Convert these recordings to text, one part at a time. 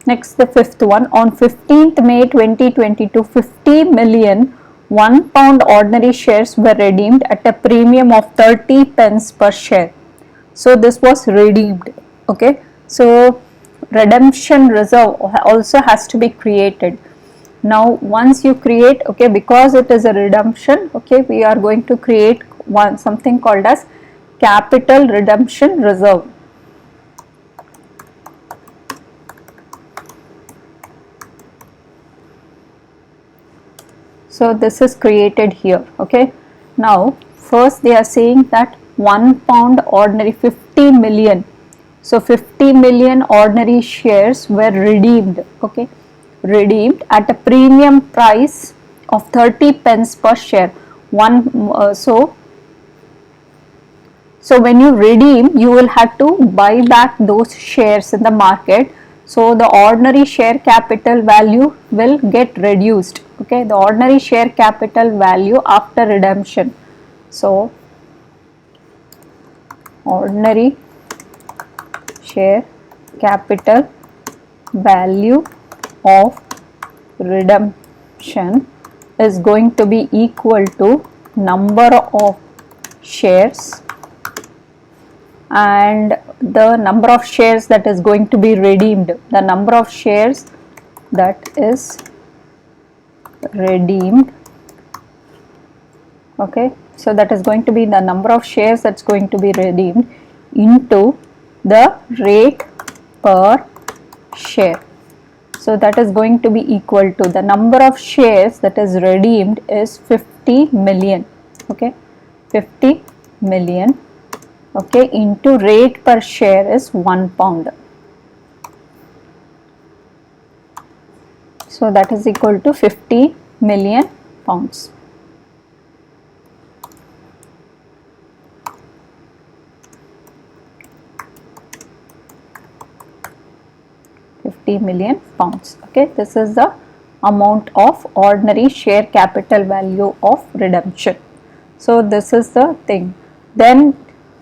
Next, the fifth one, on 15th May 2022, 50 million £1 ordinary shares were redeemed at a premium of 30 pence per share. So this was redeemed. Okay, so redemption reserve also has to be created. Now once you create, okay, because it is a redemption, okay, we are going to create something called as capital redemption reserve. So this is created here. Okay, now first they are saying that £1 ordinary 50 million. So 50 million ordinary shares were redeemed. Okay, redeemed at a premium price of 30 pence per share. So when you redeem, you will have to buy back those shares in the market. So the ordinary share capital value will get reduced. Okay, the ordinary share capital value after redemption. So ordinary share capital value of redemption is going to be equal to number of shares and the number of shares that is going to be redeemed. The number of shares that is redeemed. Okay, so that is going to be the number of shares that's going to be redeemed into the rate per share. So that is going to be equal to the number of shares that is redeemed is 50 million. Okay, 50 million. Okay, into rate per share is £1. So that is equal to 50 million pounds. £50 million. Okay, this is the amount of ordinary share capital value of redemption. So this is the thing. Then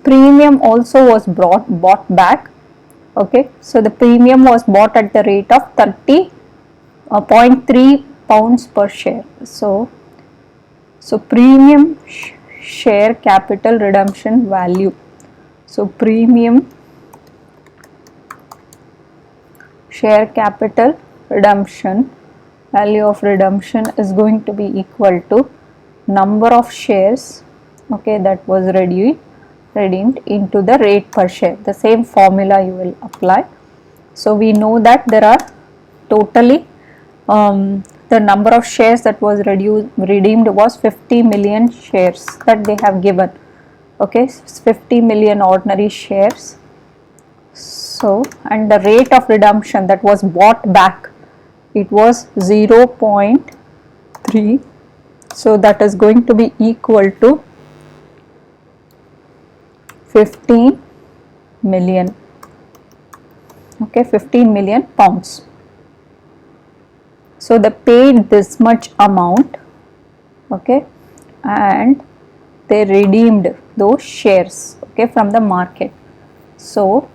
premium also was bought back. Okay, so the premium was bought at the rate of 30.3 pounds per share. So premium share capital redemption value. So premium share capital redemption value of redemption is going to be equal to number of shares, okay, that was redeemed into the rate per share. The same formula you will apply. So we know that there are totally the number of shares that was redeemed was 50 million shares that they have given. Okay, 50 million ordinary shares. So, and the rate of redemption that was bought back, it was 0.3. So that is going to be equal to 15 million. Okay, 15 million pounds. So they paid this much amount, okay, and they redeemed those shares, okay, from the market. So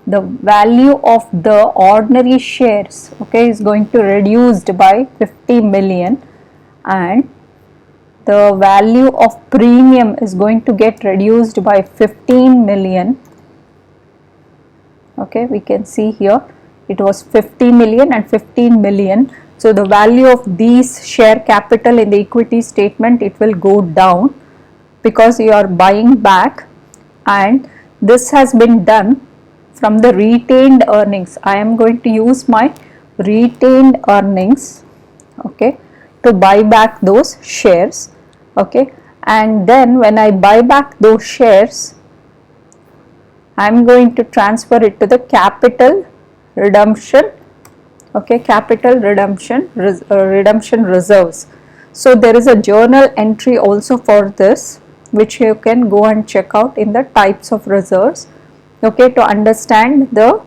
the value of the ordinary shares, okay, is going to reduced by 50 million, and the value of premium is going to get reduced by 15 million. Okay, we can see here it was 50 million and 15 million. So the value of these share capital in the equity statement, it will go down because you are buying back, and this has been done from the retained earnings. I am going to use my retained earnings, okay, to buy back those shares, okay, and then when I buy back those shares, I am going to transfer it to the capital redemption, okay, capital redemption reserves. So there is a journal entry also for this, which you can go and check out in the types of reserves, okay, to understand the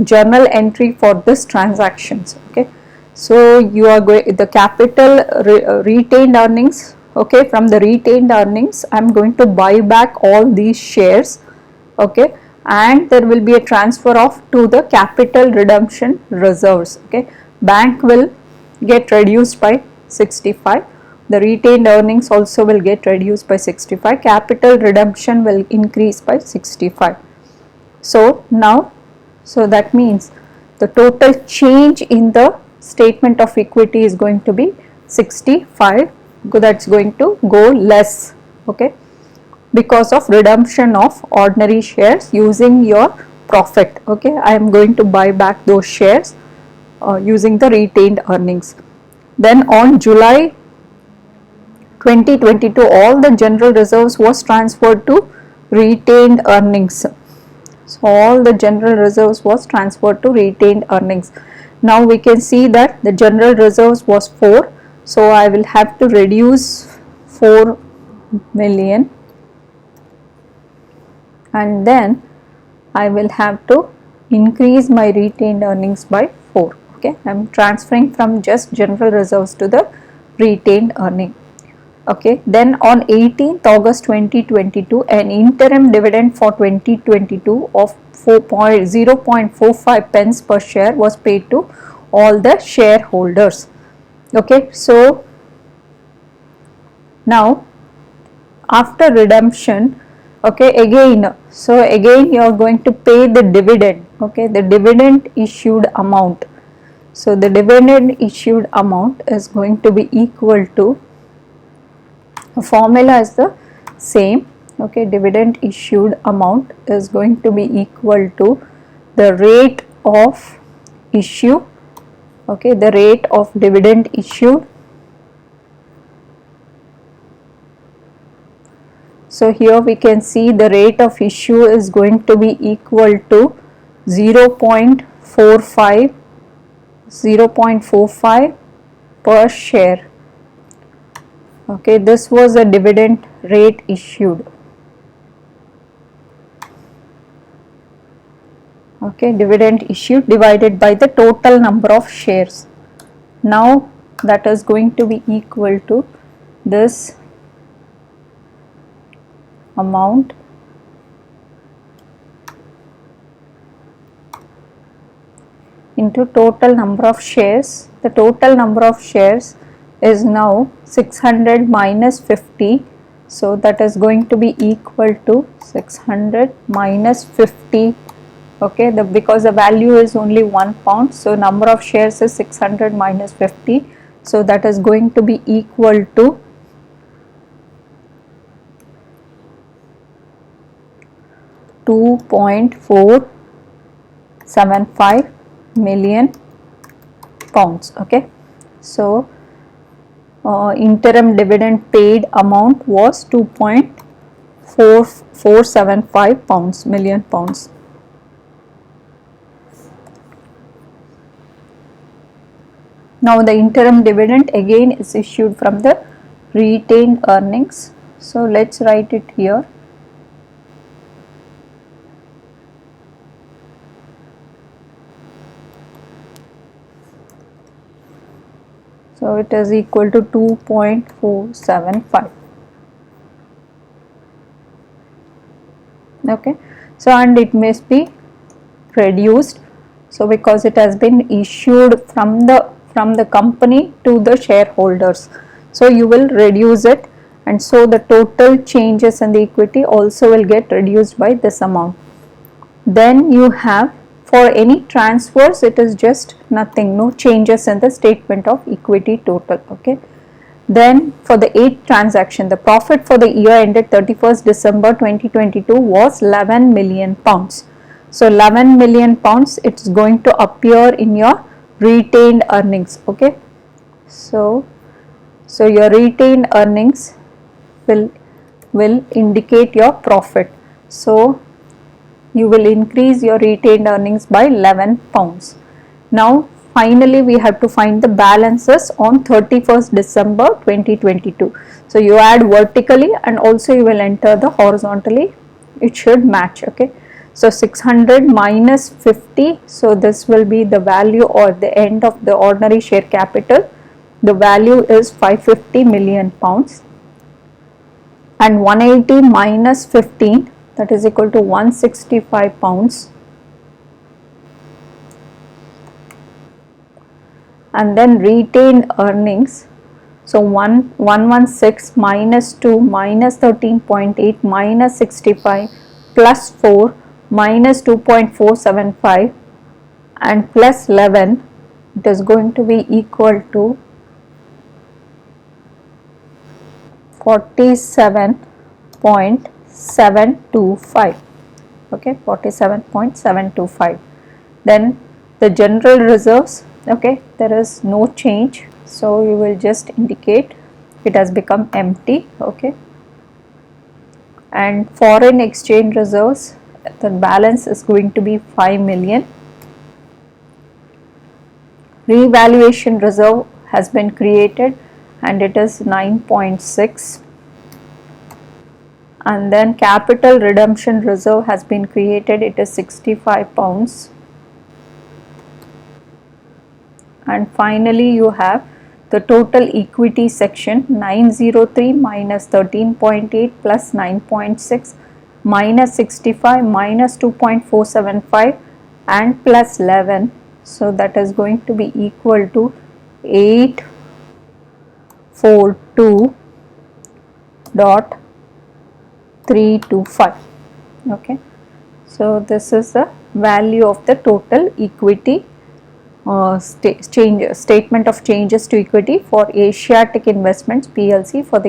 journal entry for this transactions. Okay, so you are going the capital retained earnings. Okay, from the retained earnings I am going to buy back all these shares, okay, and there will be a transfer of to the capital redemption reserves. Okay, bank will get reduced by 65, the retained earnings also will get reduced by 65, capital redemption will increase by 65. So now, so that means the total change in the statement of equity is going to be 65, that's going to go less, okay, because of redemption of ordinary shares using your profit. Okay, I am going to buy back those shares using the retained earnings. Then on July 2022, all the general reserves was transferred to retained earnings. So all the general reserves was transferred to retained earnings. Now we can see that the general reserves was 4, so I will have to reduce 4 million, and then I will have to increase my retained earnings by 4. Okay, I am transferring from just general reserves to the retained earning. Okay, then on 18th August 2022, an interim dividend for 2022 of 0.45 pence per share was paid to all the shareholders. Okay, so now after redemption, okay, again, so again you are going to pay the dividend, okay, the dividend issued amount. So the dividend issued amount is going to be equal to, the formula is the same, okay, dividend issued amount is going to be equal to the rate of issue, okay, the rate of dividend issued. So here we can see the rate of issue is going to be equal to 0.45 per share. Okay, this was a dividend rate issued. Okay, dividend issued divided by the total number of shares. Now that is going to be equal to this amount into total number of shares. The total number of shares is now 600 minus 50, so that is going to be equal to 600 minus 50. Okay, because the value is only 1 pound, so number of shares is 600 minus 50, so that is going to be equal to 2.475 million pounds. Okay, so interim dividend paid amount was 2.4475 million pounds. Now the interim dividend again is issued from the retained earnings. So let's write it here. So it is equal to 2.475. Okay, so and it must be reduced, so because it has been issued from the company to the shareholders, so you will reduce it, and so the total changes in the equity also will get reduced by this amount. Then you have, for any transfers, it is just nothing, no changes in the statement of equity total. Okay, then for the 8th transaction, the profit for the year ended 31st December 2022 was 11 million pounds. So 11 million pounds, it's going to appear in your retained earnings. Okay, so your retained earnings will indicate your profit. So you will increase your retained earnings by 11 pounds. Now finally we have to find the balances on 31st December 2022. So you add vertically and also you will enter the horizontally, it should match. Okay, so 600 minus 50, so this will be the value or the end of the ordinary share capital. The value is 550 million pounds, and 180 minus 15, that is equal to 165 pounds. And then retained earnings, so 116 minus 2 minus 13.8 minus 65 plus 4 minus 2.475 and plus 11, it is going to be equal to 47.725. okay, 47.725. Then the general reserves, okay, there is no change, so you will just indicate it has become empty. Okay, and foreign exchange reserves, the balance is going to be 5 million. Revaluation reserve has been created and it is 9.6. and then capital redemption reserve has been created, it is 65 pounds. And finally you have the total equity section, 903 minus 13.8 plus 9.6 minus 65 minus 2.475 and plus 11, so that is going to be equal to 842.325. okay, so this is the value of the total equity statement of changes to equity for Asiatic Investments PLC for the